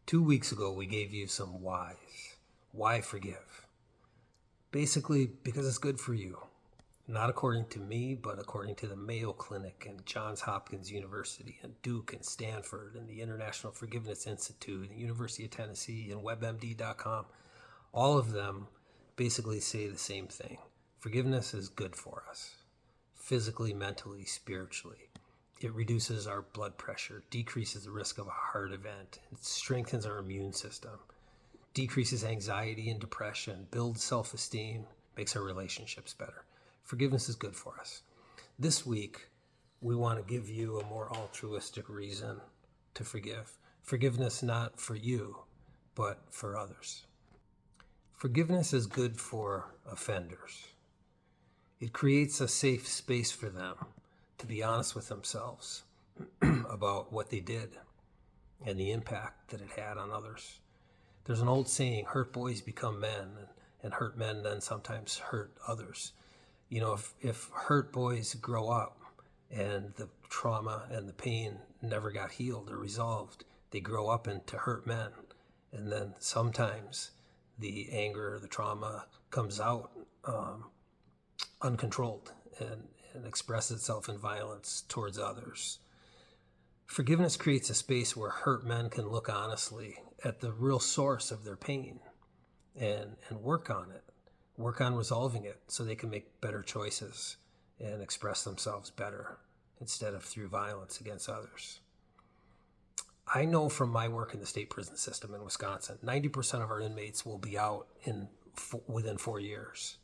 2 weeks ago, we gave you some whys. Why forgive? Basically, because it's good for you. Not according to me, but according to the Mayo Clinic and Johns Hopkins University and Duke and Stanford and the International Forgiveness Institute and University of Tennessee and WebMD.com. All of them basically say the same thing. Forgiveness is good for us, physically, mentally, spiritually. It reduces our blood pressure, decreases the risk of a heart event, it strengthens our immune system, decreases anxiety and depression, builds self-esteem, makes our relationships better. Forgiveness is good for us. This week, we want to give you a more altruistic reason to forgive. Forgiveness not for you, but for others. Forgiveness is good for offenders. It creates a safe space for them to be honest with themselves about what they did and the impact that it had on others. There's an old saying, hurt boys become men, and hurt men then sometimes hurt others. You know, if hurt boys grow up and the trauma and the pain never got healed or resolved, they grow up into hurt men. And then sometimes the anger, the trauma comes out uncontrolled and expresses itself in violence towards others. Forgiveness creates a space where hurt men can look honestly at the real source of their pain and work on it, work on resolving it so they can make better choices and express themselves better instead of through violence against others. I know from my work in the state prison system in Wisconsin, 90% of our inmates will be out within 4 years.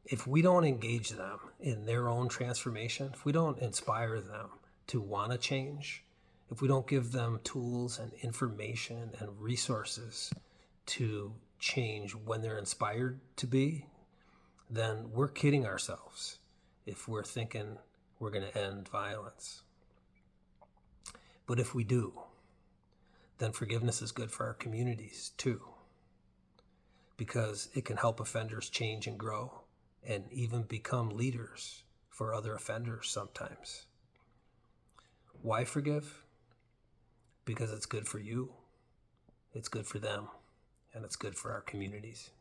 If we don't engage them in their own transformation, if we don't inspire them to want to change, if we don't give them tools and information and resources to change when they're inspired to be, then we're kidding ourselves if we're thinking we're going to end violence. But if we do, then forgiveness is good for our communities too, because it can help offenders change and grow and even become leaders for other offenders sometimes. Why forgive? Because it's good for you, it's good for them, and it's good for our communities.